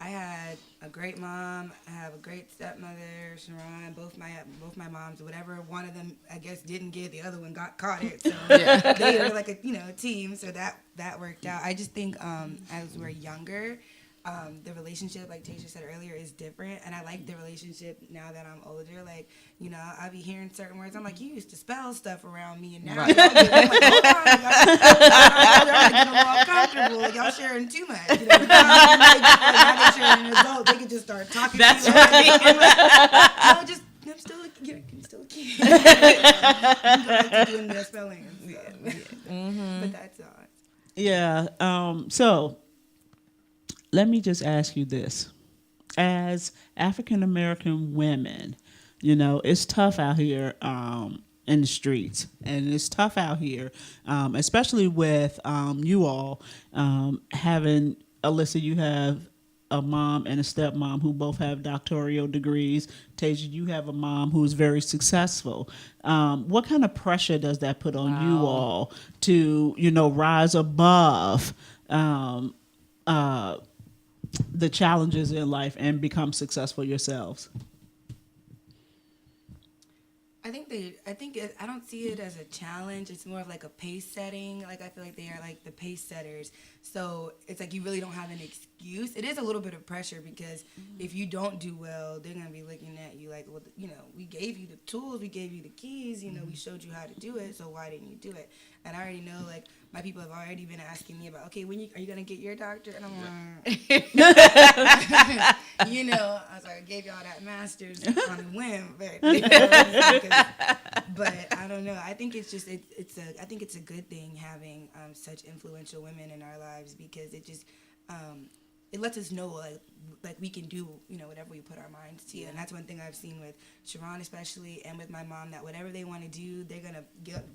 I had a great mom. I have a great stepmother, Sharon. Both my moms, whatever one of them I guess didn't get, the other one got it. So they were like a team. So that worked out. I just think as we're younger, the relationship, like Tasia said earlier, is different, and I like the relationship now that I'm older. Like, I'll be hearing certain words. I'm like, you used to spell stuff around me, and now y'all get, I'm like, hold on, y'all getting a little comfortable. Like, y'all sharing too much. Now they're sharing an adult, they can just start talking. That's to right. I'm still a kid. I'm still doing the spelling and stuff. But that's all. Yeah. So let me just ask you this. As African American women, it's tough out here in the streets. And it's tough out here, especially with you all having, Alyssa, you have a mom and a stepmom who both have doctoral degrees. Tasia, you have a mom who's very successful. What kind of pressure does that put on you all to, rise above the challenges in life and become successful yourselves? I don't see it as a challenge. It's more of like a pace setting. Like I feel like they are like the pace setters. So it's like you really don't have an excuse. It is a little bit of pressure because if you don't do well, they're gonna be looking at you like, well, we gave you the tools, we gave you the keys, we showed you how to do it. So why didn't you do it? And I already know, like, my people have already been asking me about, okay, are you gonna get your doctor? And I'm like, I was like, I gave y'all that master's on a whim, but I don't know. I think it's just I think it's a good thing having such influential women in our lives because it just it lets us know like we can do whatever we put our minds to, and that's one thing I've seen with Sharon especially, and with my mom, that whatever they want to do, they're gonna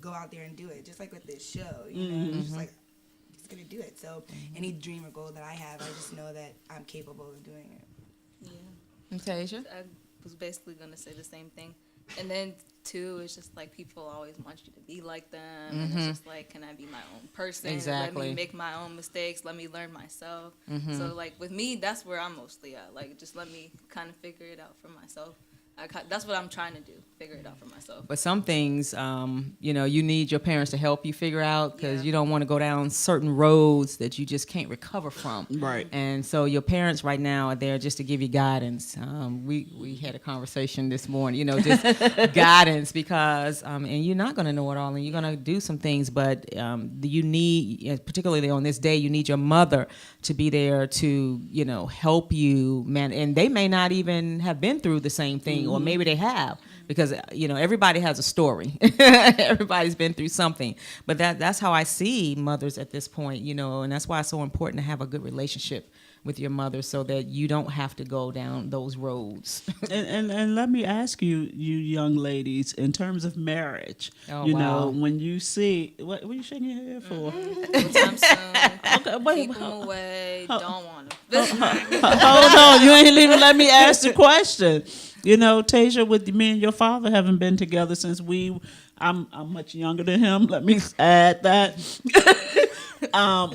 go out there and do it. Just like with this show, it's just like just gonna do it. So any dream or goal that I have, I just know that I'm capable of doing it. And Tasia? I was basically gonna say the same thing, and then too, it's just like people always want you to be like them, and it's just like, can I be my own person? Exactly. Let me make my own mistakes. Let me learn myself. So like with me, that's where I'm mostly at. Like just let me kind of figure it out for myself. That's what I'm trying to do, figure it out for myself. But some things, you need your parents to help you figure out because you don't want to go down certain roads that you just can't recover from. Right. And so your parents right now are there just to give you guidance. We had a conversation this morning, just guidance because, and you're not going to know it all and you're going to do some things, but you need, particularly on this day, you need your mother to be there to, help you, man. And they may not even have been through the same thing. Or maybe they have, because everybody has a story. Everybody's been through something, but that's how I see mothers at this point. And that's why it's so important to have a good relationship with your mother, so that you don't have to go down those roads. and let me ask you young ladies, in terms of marriage, when you see what are you shaking your head for? Anytime soon. Okay, wait. Keep them away. Don't want them. Hold on, you ain't even let me ask the question. Tasia, with me and your father haven't been together since I'm much younger than him. Let me add that.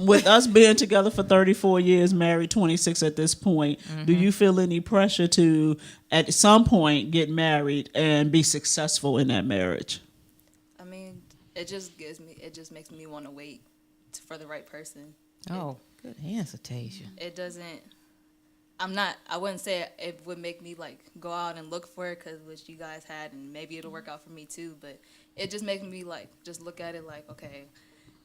With us being together for 34 years, married 26 at this point, do you feel any pressure to, at some point, get married and be successful in that marriage? I mean, it just makes me want to wait for the right person. Oh, good answer, Tasia. It doesn't. I wouldn't say it would make me like go out and look for it, because which you guys had, and maybe it'll work out for me too, but it just makes me like just look at it like, okay,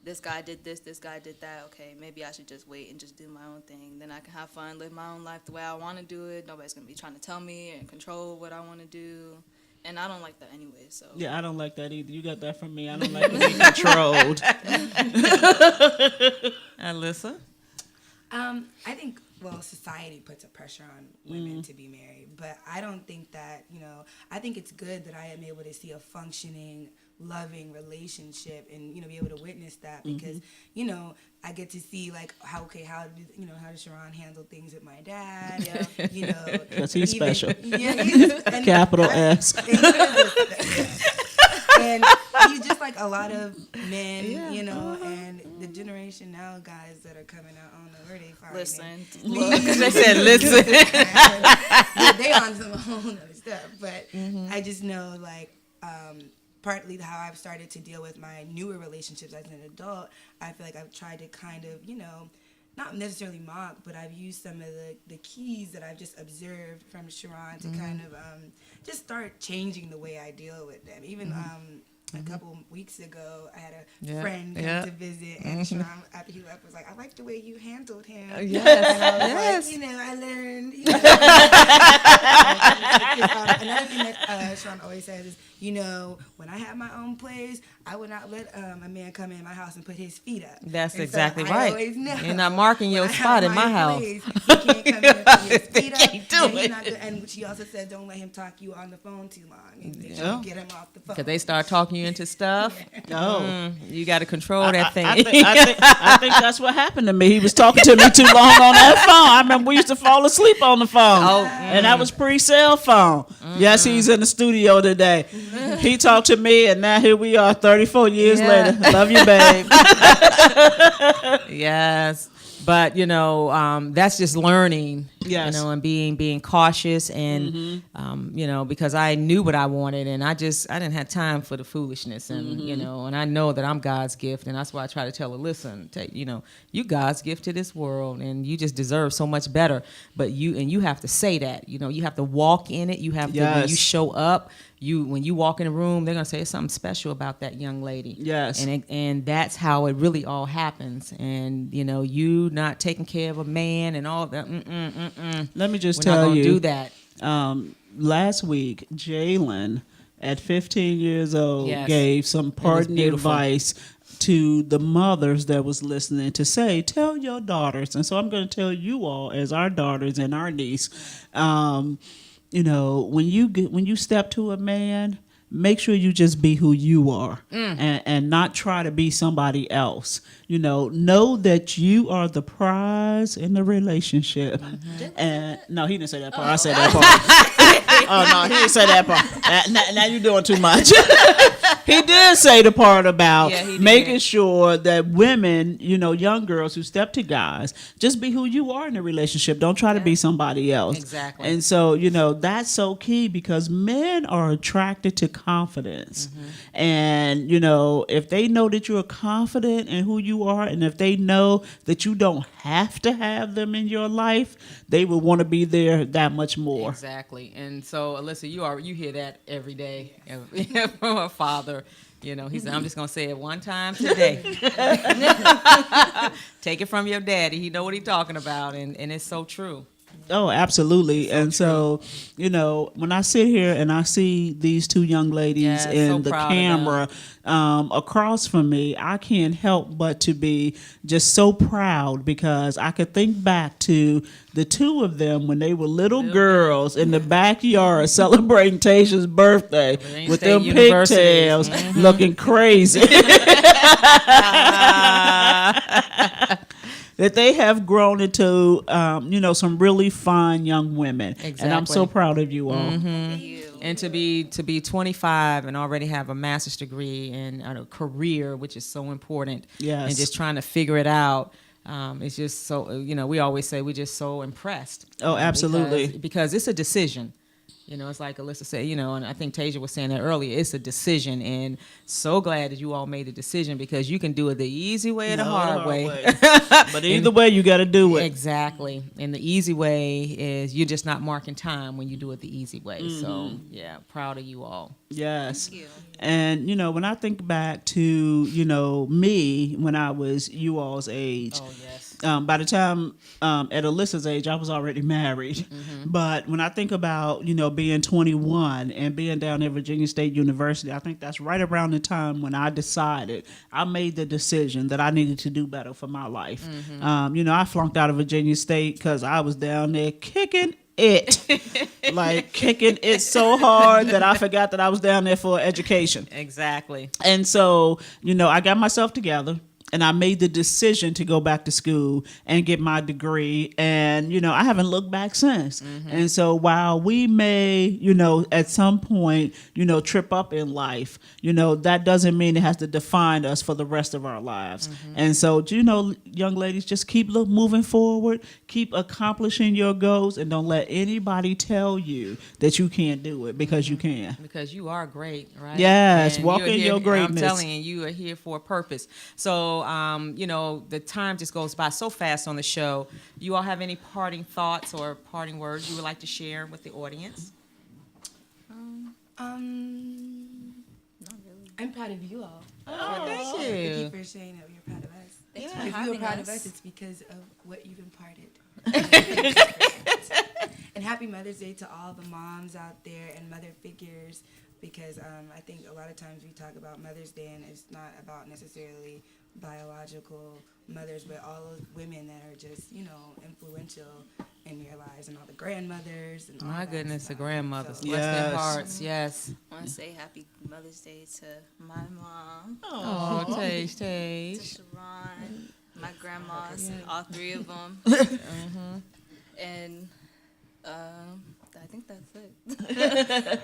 this guy did this guy did that, okay, maybe I should just wait and just do my own thing. Then I can have fun, live my own life the way I want to do it. Nobody's going to be trying to tell me and control what I want to do. And I don't like that anyway, so. Yeah, I don't like that either. You got that from me. I don't like to be controlled. Alyssa? I think, society puts a pressure on women to be married, but I don't think that, I think it's good that I am able to see a functioning, loving relationship and, be able to witness that because, I get to see like, how does Sharon handle things with my dad? Because he's special. Yeah, Capital S. And he's just like a lot of men, and the generation now, guys that are coming out, I don't know where they find it. Listen. They said, listen. They on some whole other stuff. But I just know, like, partly how I've started to deal with my newer relationships as an adult, I feel like I've tried to kind of, not necessarily mock, but I've used some of the keys that I've just observed from Sharon to kind of just start changing the way I deal with them. Even a couple weeks ago, I had a friend come to visit, and Sharon, after he left, was like, I like the way you handled him. Yes. And I was Yes. like, I learned. Another thing that Sharon always says is, when I have my own place, I would not let a man come in my house and put his feet up. That's and exactly so right. I always know You're not marking your when I spot have in my house. place, he can't come in and put his feet up. Can't do and he's it. not good. And she also said, don't let him talk you on the phone too long. And make sure Yeah. you get him off the phone. Because they start talking you into stuff. Oh. You got to control that thing. I think that's what happened to me. He was talking to me too long on that phone. I remember we used to fall asleep on the phone. And that was pre-cell phone. Yes, he's in the studio today. He talked to me, and now here we are 34 years later. Love you, babe. Yes. But, that's just learning, Yes. and being cautious and, because I knew what I wanted and I didn't have time for the foolishness and, and I know that I'm God's gift. And that's why I try to tell her, listen, you God's gift to this world and you just deserve so much better. But you have to say that, you have to walk in it. You have to, when you show up, when you walk in the room, they're going to say there's something special about that young lady. Yes. And that's how it really all happens. And, you not taking care of a man and all that. Let me just We're tell not you. do that. Last week, Jalen, at 15 years old, Yes. gave some parting advice to the mothers that was listening to say, tell your daughters. And so I'm going to tell you all, as our daughters and our niece, when you step to a man, make sure you just be who you are and not try to be somebody else. Know that you are the prize in the relationship. And no, he didn't say that part. I said that part. Oh, no, he didn't say that part. Now you're doing too much. He did say the part about making sure that women, young girls who step to guys, just be who you are in a relationship. Don't try to be somebody else. Exactly. And so, that's so key because men are attracted to confidence. And, if they know that you're confident in who you are, and if they know that you don't have to have them in your life, they will want to be there that much more. Exactly. And so, Alyssa, you hear that every day from a father. He said, I'm just going to say it one time today. Take it from your daddy. He know what he's talking about. And it's so true. Oh, absolutely. And so, when I sit here and I see these two young ladies in the camera across from me, I can't help but to be just so proud because I could think back to the two of them when they were little girls in the backyard celebrating Tasha's birthday with them pigtails looking crazy. That they have grown into, some really fine young women. Exactly. And I'm so proud of you all. And to be 25 and already have a master's degree and a career, which is so important. Yes. And just trying to figure it out. It's just so, we always say we're just so impressed. Oh, absolutely. Because it's a decision. It's like Alyssa said, and I think Tasia was saying that earlier, it's a decision. And so glad that you all made the decision because you can do it the easy way or the hard way. But either way, you got to do it. Exactly. And the easy way is you're just not marking time when you do it the easy way. So, proud of you all. Yes. Thank you. And, when I think back to, me when I was you all's age. Oh, yes. By the time at Alyssa's age, I was already married. But when I think about, being 21 and being down at Virginia State University, I think that's right around the time when I decided, I made the decision that I needed to do better for my life. I flunked out of Virginia State because I was down there kicking it so hard that I forgot that I was down there for education. Exactly. And so, I got myself together. And I made the decision to go back to school and get my degree. And, I haven't looked back since. And so while we may, at some point, trip up in life, that doesn't mean it has to define us for the rest of our lives. And so, young ladies, just keep moving forward, keep accomplishing your goals, and don't let anybody tell you that you can't do it because you can. Because you are great, right? Yes, and walk in your greatness. I'm telling you are here for a purpose. So, the time just goes by so fast on the show. You all have any parting thoughts or parting words you would like to share with the audience? Not really. I'm proud of you all. Oh, thank you. Thank you for saying that you're proud of us. Thanks for If having you're proud us. of us, it's because of what you've imparted. And happy Mother's Day to all the moms out there and mother figures. because I think a lot of times we talk about Mother's Day and it's not about necessarily biological mothers, but all those women that are just, influential in your lives, and all the grandmothers and all My that goodness, stuff. the grandmothers. So, Bless their Yes. hearts. Yes. I want to say happy Mother's Day to my mom, Oh, Tage, to Tage. Sharon, my grandmas, and all three of them. And I think that's it.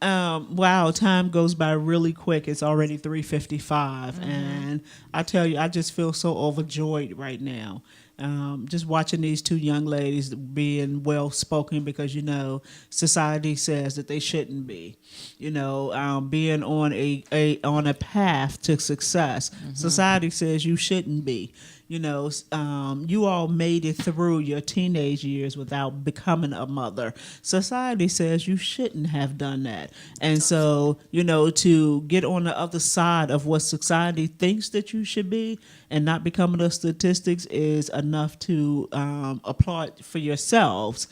Wow, time goes by really quick. It's already 3:55, and I tell you, I just feel so overjoyed right now. Just watching these two young ladies being well spoken, because society says that they shouldn't be. Being on a path to success. Society says you shouldn't be. You all made it through your teenage years without becoming a mother. Society says you shouldn't have done that. And so, to get on the other side of what society thinks that you should be and not becoming the statistics is enough to applaud for yourselves.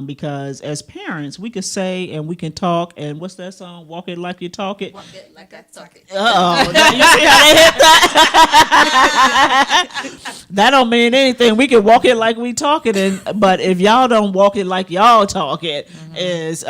Because as parents, we can say and we can talk, and what's that song? Walk it like you talk it. Walk it like I talk it. Oh, now you see how they hit that? That don't mean anything. We can walk it like we talk it, but if y'all don't walk it like y'all talk it, is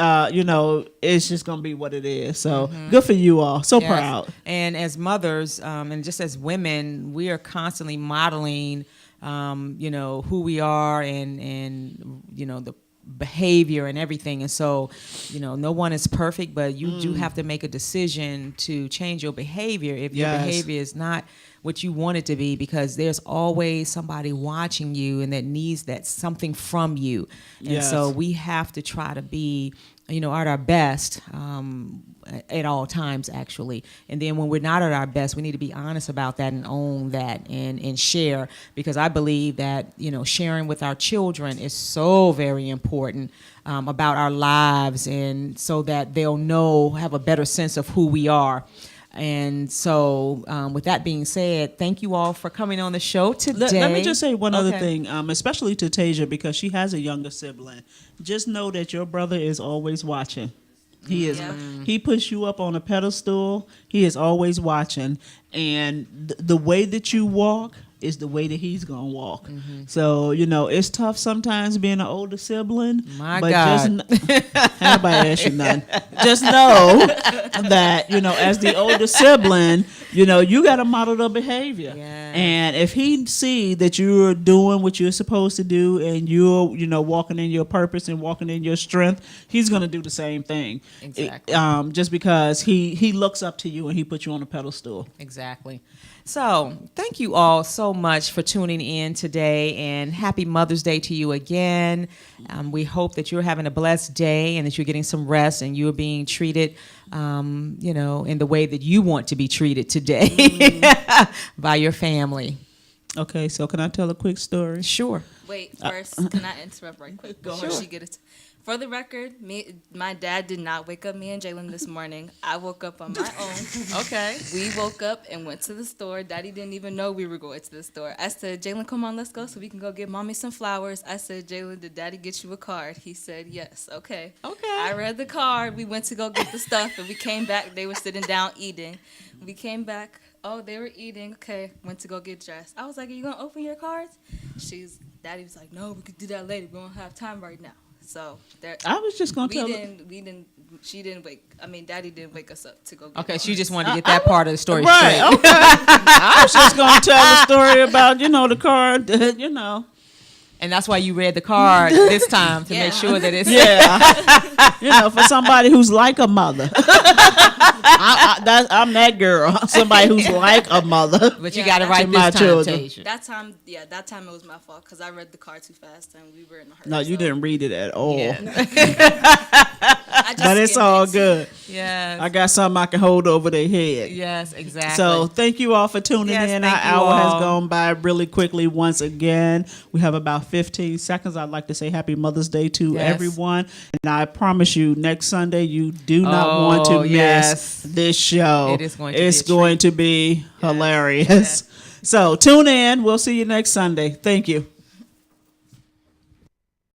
it's just gonna be what it is. So good for you all. So Yes. proud. And as mothers, and just as women, we are constantly modeling, who we are and the behavior and everything. And so, no one is perfect, but you do have to make a decision to change your behavior if your Yes. behavior is not what you want it to be, because there's always somebody watching you and that needs that something from you. And Yes. so we have to try to be, at our best at all times, actually. And then when we're not at our best, we need to be honest about that and own that and share, because I believe that, sharing with our children is so very important about our lives, and so that they'll have a better sense of who we are. And so, with that being said, thank you all for coming on the show today. Let me just say one other Okay. thing, especially to Tasia, because she has a younger sibling. Just know that your brother is always watching. He is. Yeah. He puts you up on a pedestal. He is always watching, and the way that you walk is the way that he's gonna walk. So it's tough sometimes being an older sibling. My but God. Nobody asked you nothing. Just know that as the older sibling, you got to model the behavior. Yes. And if he see that you're doing what you're supposed to do, and you're walking in your purpose and walking in your strength, he's gonna do the same thing. Exactly. Just because he looks up to you and he put you on a pedestal. Exactly. So, thank you all so much for tuning in today, and happy Mother's Day to you again. We hope that you're having a blessed day and that you're getting some rest and you're being treated, in the way that you want to be treated today by your family. Okay, so can I tell a quick story? Sure. Wait, first, can I interrupt right quick before she get it? For the record, my dad did not wake up me and Jalen this morning. I woke up on my own. Okay. We woke up and went to the store. Daddy didn't even know we were going to the store. I said, Jalen, come on, let's go so we can go get mommy some flowers. I said, Jalen, did daddy get you a card? He said, yes. Okay. I read the card. We went to go get the stuff, and we came back. They were sitting down eating. We came back. Oh, they were eating. Okay. Went to go get dressed. I was like, are you going to open your cards? Daddy was like, no, we could do that later. We don't have time right now. So I was just gonna tell. Daddy didn't wake us up to go get Okay, cards. she just wanted to get that part of the story Right. straight. Okay. I was just gonna tell the story about the card. And that's why you read the card this time to Yeah. make sure that it's Yeah. For somebody who's like a mother. I'm that girl. Somebody who's like a mother. But you Yeah, got it that's right my this time, children. Tasia. That time it was my fault because I read the card too fast and we were in a hurry. No, you so didn't read it at all. Yeah. I just But it's skimmed all it. good. Yes. I got something I can hold over their head. Yes, exactly. So thank you all for tuning Yes, in. Our thank you hour has all. gone by really quickly once again. We have about 15 seconds. I'd like to say happy Mother's Day to Yes. everyone. And I promise you, next Sunday, you do not want to miss yes. this show. It is going to be It's a going to be hilarious. So tune in. We'll see you next Sunday. Thank you.